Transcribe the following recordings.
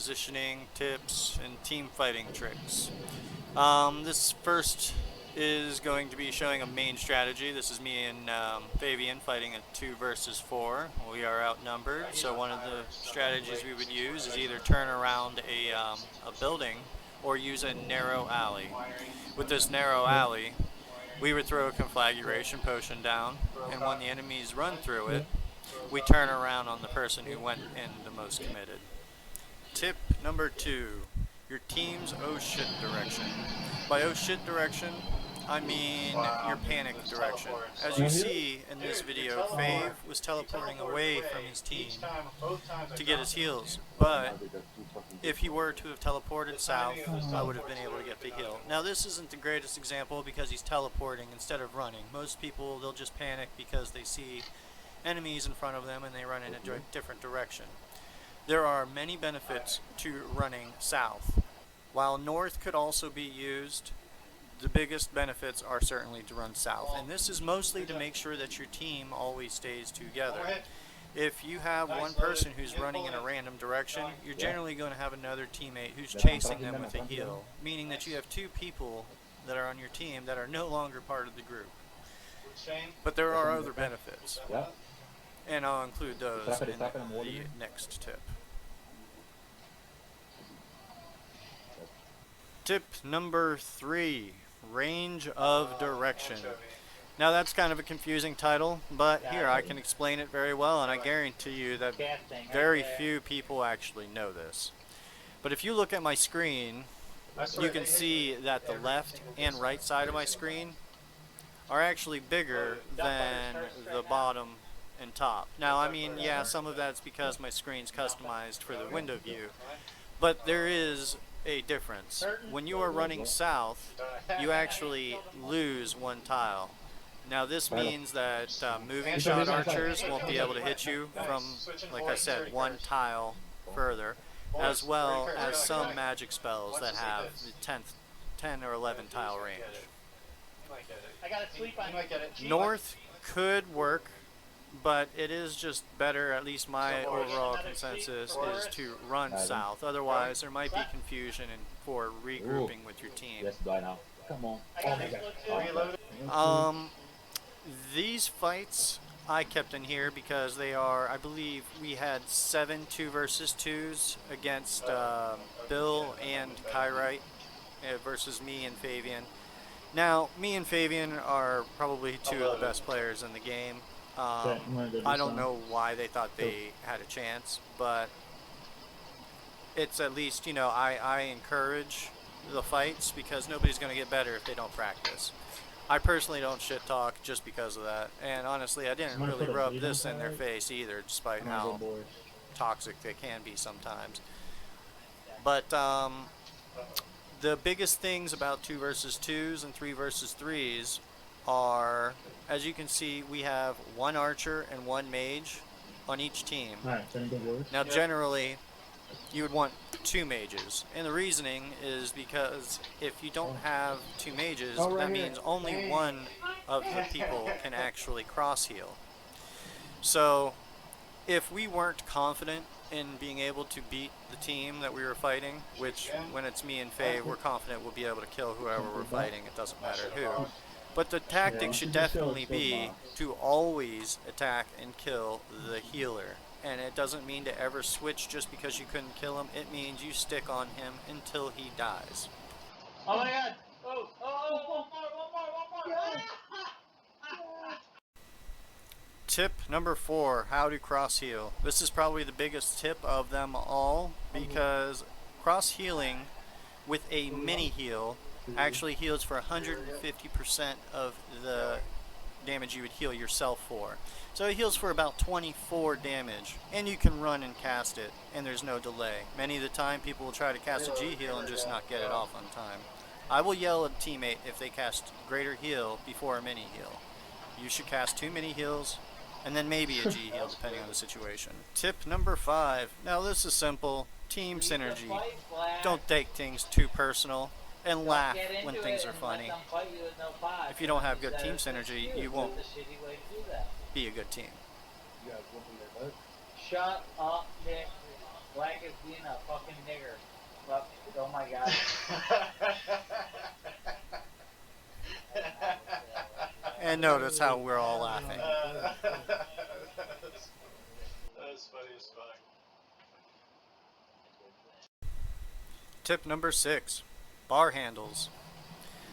positioning tips and team fighting tricks. This first is going to be showing a main strategy. This is me and Fabian fighting a 2 versus 4. We are outnumbered, so one of the strategies we would use is either turn around a building or use a narrow alley. With this narrow alley, we would throw a conflagration potion down, and when the enemies run through it, we turn around on the person who went in the most committed. Tip number 2, your team's oh shit direction. By oh shit direction, I mean your panic direction. As you see in this video, Fave was teleporting away from his team to get his heals, but if he were to have teleported south, I would have been able to get the heal. Now this isn't the greatest example because he's teleporting instead of running. Most people, they'll just panic because they see enemies in front of them and they run in a different direction. There are many benefits to running south. While north could also be used, the biggest benefits are certainly to run south. And this is mostly to make sure that your team always stays together. If you have one person who's running in a random direction, you're generally going to have another teammate who's chasing them with a heal, meaning that you have 2 people that are on your team that are no longer part of the group. But there are other benefits, and I'll include those in the next tip. Tip number 3, range of direction. Now that's kind of a confusing title, but here I can explain it very well, and I guarantee you that very few people actually know this. But if you look at my screen, you can see that the left and right side of my screen are actually bigger than the bottom and top. Now, I mean, yeah, some of that's because my screen's customized for the window view, but there is a difference. When you are running south, you actually lose 1 tile. Now this means that moving shot archers won't be able to hit you from, like I said, 1 tile further, as well as some magic spells that have the 10 or 11 tile range. North could work, but it is just better, at least my overall consensus is to run south. Otherwise there might be confusion for regrouping with your team. These fights I kept in here because they are, I believe we had 7 2 versus 2s against Bill and Kyrite versus me and Fabian. Now, me and Fabian are probably 2 of the best players in the game. I don't know why they thought they had a chance, but it's at least, you know, I encourage the fights because nobody's going to get better if they don't practice. I personally don't shit talk just because of that, and honestly I didn't really rub this in their face either, despite how toxic they can be sometimes. But the biggest things about 2 versus 2s and 3 versus 3s are, as you can see, we have 1 archer and 1 mage on each team. Now generally you would want 2 mages, and the reasoning is because if you don't have 2 mages, that means only 1 of the people can actually cross heal. So if we weren't confident in being able to beat the team that we were fighting, which when it's me and Faye, we're confident we'll be able to kill whoever we're fighting, it doesn't matter who. But the tactic should definitely be to always attack and kill the healer. And it doesn't mean to ever switch just because you couldn't kill him. It means you stick on him until he dies. Oh my god! Oh, one more! Tip number 4, how to cross heal. This is probably the biggest tip of them all because cross healing with a mini heal actually heals for 150% of the damage you would heal yourself for. So it heals for about 24 damage, and you can run and cast it, and there's no delay. Many of the time people will try to cast a G heal and just not get it off on time. I will yell at a teammate if they cast greater heal before a mini heal. You should cast 2 mini heals, and then maybe a G heal depending on the situation. Tip number 5. Now this is simple. Team synergy. Don't take things too personal, and laugh when things are funny. If you don't have good team synergy, you won't be a good team. Shut up, Nick. Black is being a fucking nigger. Fuck. Oh my god. And notice how we're all laughing. That's funny as fuck. Tip number 6, bar handles.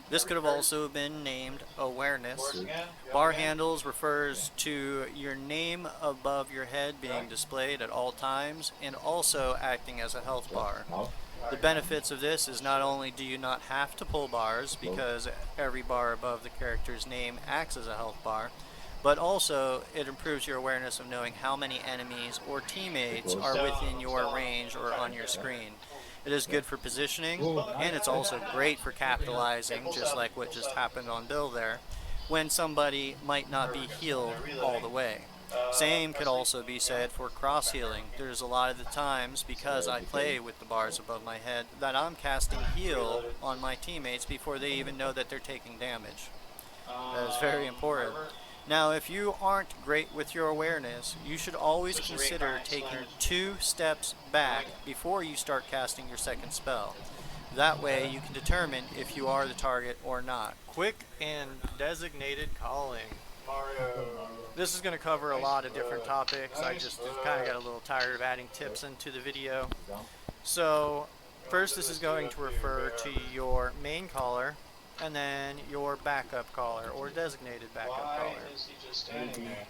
This could have also been named awareness. Bar handles refers to your name above your head being displayed at all times and also acting as a health bar. The benefits of this is not only do you not have to pull bars because every bar above the character's name acts as a health bar, but also it improves your awareness of knowing how many enemies or teammates are within your range or on your screen. It is good for positioning, and it's also great for capitalizing, just like what just happened on Bill there, when somebody might not be healed all the way. Same could also be said for cross healing. There's a lot of the times, because I play with the bars above my head, that I'm casting heal on my teammates before they even know that they're taking damage. That is very important. Now, if you aren't great with your awareness, you should always consider taking 2 steps back before you start casting your second spell. That way you can determine if you are the target or not. Quick and designated calling. This is going to cover a lot of different topics. I just kind of got a little tired of adding tips into the video. So, first this is going to refer to your main caller, and then your backup caller or designated backup caller.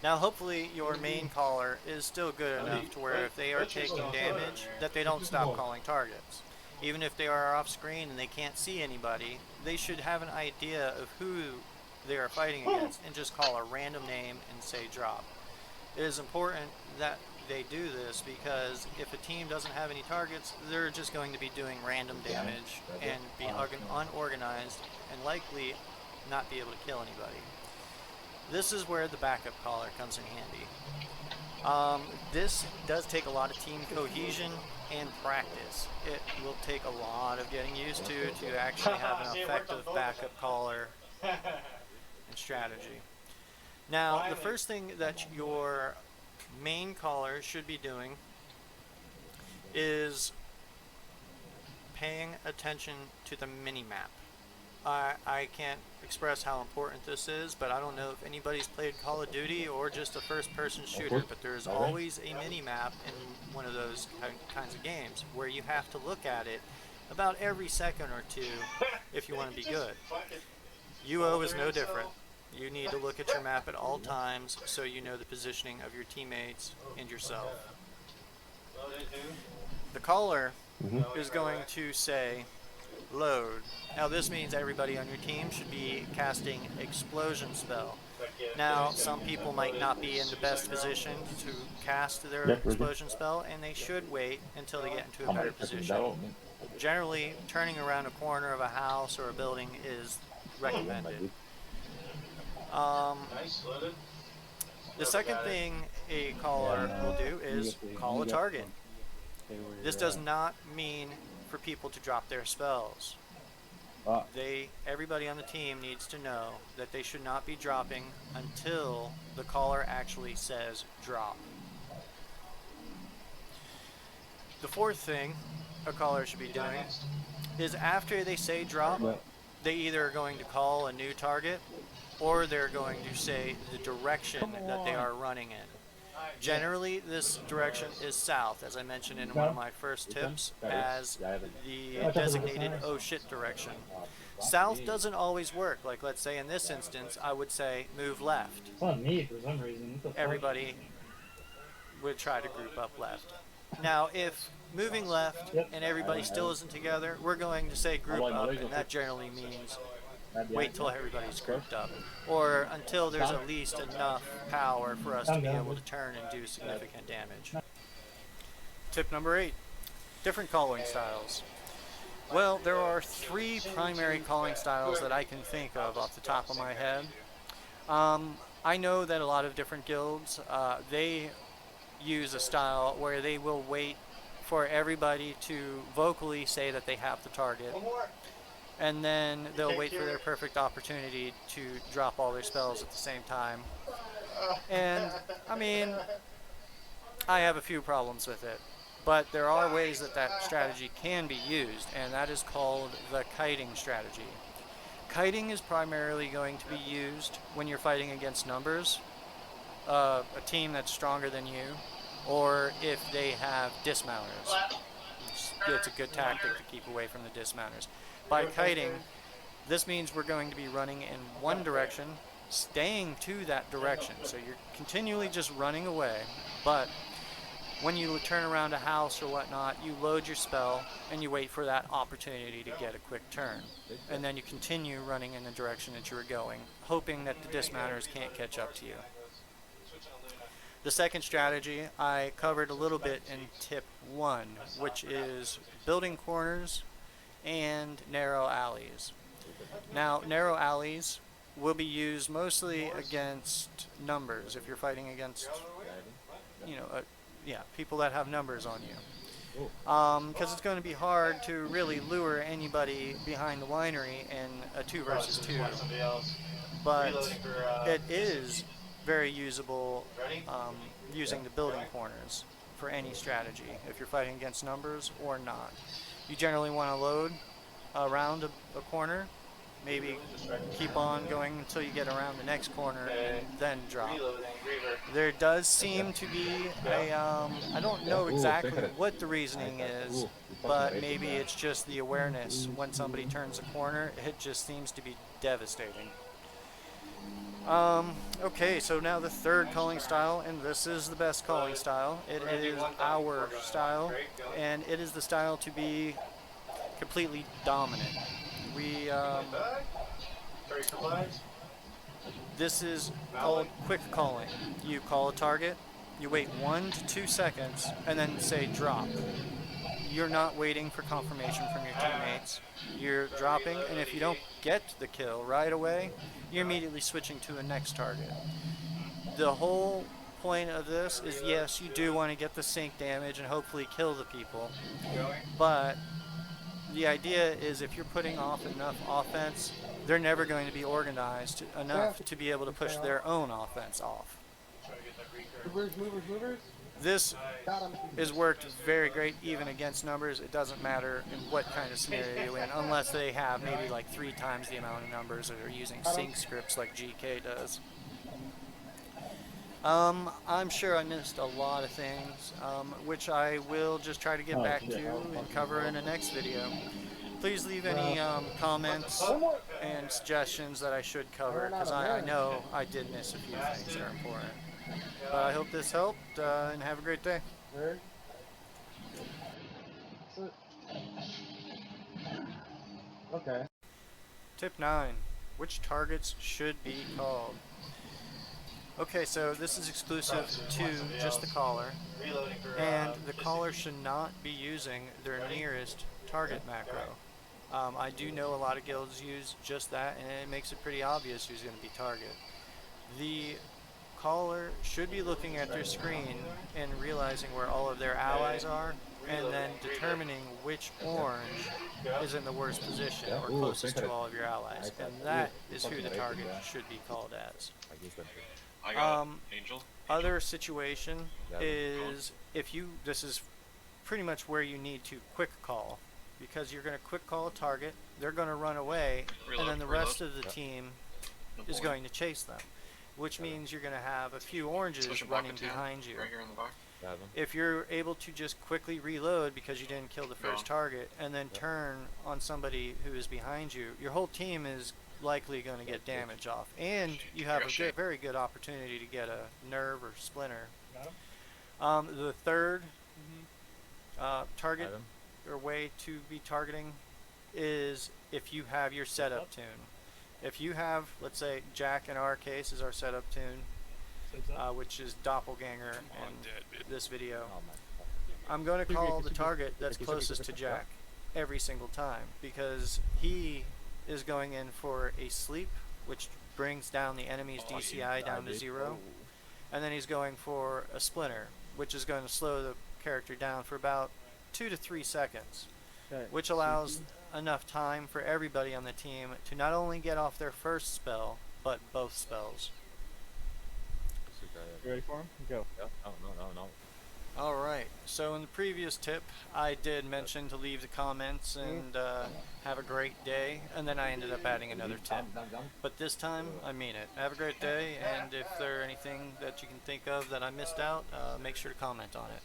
Now hopefully your main caller is still good enough to where if they are taking damage that they don't stop calling targets. Even if they are off screen and they can't see anybody, they should have an idea of who they are fighting against and just call a random name and say drop. It is important that they do this because if a team doesn't have any targets, they're just going to be doing random damage and be unorganized and likely not be able to kill anybody. This is where the backup caller comes in handy. This does take a lot of team cohesion and practice. It will take a lot of getting used to actually have an effective backup caller and strategy. Now, the first thing that your main caller should be doing is paying attention to the mini-map. I can't express how important this is, but I don't know if anybody's played Call of Duty or just a first-person shooter, but there's always a mini-map in one of those kinds of games where you have to look at it about every second or two if you want to be good. UO is no different. You need to look at your map at all times so you know the positioning of your teammates and yourself. The caller is going to say load. Now this means everybody on your team should be casting explosion spell. Now some people might not be in the best position to cast their explosion spell and they should wait until they get into a better position. Generally, turning around a corner of a house or a building is recommended. The second thing a caller will do is call a target. This does not mean for people to drop their spells. Everybody on the team needs to know that they should not be dropping until the caller actually says drop. The fourth thing a caller should be doing is after they say drop, they either are going to call a new target or they're going to say the direction that they are running in. Generally, this direction is south, as I mentioned in one of my first tips, as the designated oh shit direction. South doesn't always work. Like, let's say in this instance, I would say move left. It's on me for some reason. Everybody would try to group up left. Now, if moving left and everybody still isn't together, we're going to say group up, and that generally means wait till everybody's grouped up, or until there's at least enough power for us to be able to turn and do significant damage. Tip number 8, different calling styles. Well, there are 3 primary calling styles that I can think of off the top of my head. I know that a lot of different guilds, they use a style where they will wait for everybody to vocally say that they have the target, and then they'll wait for their perfect opportunity to drop all their spells at the same time. And, I mean, I have a few problems with it. But there are ways that that strategy can be used, and that is called the kiting strategy. Kiting is primarily going to be used when you're fighting against numbers, a team that's stronger than you, or if they have dismounters. It's a good tactic to keep away from the dismounters. By kiting, this means we're going to be running in one direction, staying to that direction. So you're continually just running away, but when you turn around a house or whatnot, you load your spell and you wait for that opportunity to get a quick turn. And then you continue running in the direction that you were going, hoping that the dismounters can't catch up to you. The second strategy I covered a little bit in tip 1, which is building corners and narrow alleys. Now, narrow alleys will be used mostly against numbers. If you're fighting against, people that have numbers on you. Because it's going to be hard to really lure anybody behind the winery in a 2 versus 2. But it is very usable using the building corners for any strategy, if you're fighting against numbers or not. You generally want to load around a corner, maybe keep on going until you get around the next corner and then drop. There does seem to be I don't know exactly what the reasoning is, but maybe it's just the awareness. When somebody turns a corner, it just seems to be devastating. Okay, so now the third calling style, and this is the best calling style. It is our style, and it is the style to be completely dominant. This is called quick calling. You call a target, you wait 1 to 2 seconds, and then say drop. You're not waiting for confirmation from your teammates. You're dropping, and if you don't get the kill right away, you're immediately switching to a next target. The whole point of this is, yes, you do want to get the sync damage and hopefully kill the people, but the idea is if you're putting off enough offense, they're never going to be organized enough to be able to push their own offense off. This is worked very great even against numbers. It doesn't matter in what kind of scenario you're in, unless they have maybe like 3 times the amount of numbers that are using sync scripts like GK does. I'm sure I missed a lot of things, which I will just try to get back to and cover in the next video. Please leave any comments and suggestions that I should cover, because I know I did miss a few things that are important. But I hope this helped, and have a great day. Okay. Tip 9. Which targets should be called? Okay, so this is exclusive to just the caller, and the caller should not be using their nearest target macro. I do know a lot of guilds use just that, and it makes it pretty obvious who's going to be target. The caller should be looking at their screen and realizing where all of their allies are, and then determining which orange is in the worst position or closest to all of your allies, and that is who the target should be called as. Other situation is this is pretty much where you need to quick call, because you're going to quick call a target, they're going to run away, and then the rest of the team is going to chase them, which means you're going to have a few oranges running behind you. If you're able to just quickly reload because you didn't kill the first target and then turn on somebody who is behind you, your whole team is likely going to get damage off, and you have a very good opportunity to get a nerve or splinter. The third target or way to be targeting is if you have your setup tune. If you have, let's say, Jack in our case is our setup tune, which is Doppelganger in this video, I'm going to call the target that's closest to Jack every single time, because he is going in for a sleep, which brings down the enemy's DCI down to 0, and then he's going for a splinter, which is going to slow the character down for about 2 to 3 seconds, which allows enough time for everybody on the team to not only get off their first spell, but both spells. You ready for him? Go. No. Alright, so in the previous tip, I did mention to leave the comments and have a great day, and then I ended up adding another tip. But this time, I mean it. Have a great day, and if there are anything that you can think of that I missed out, make sure to comment on it.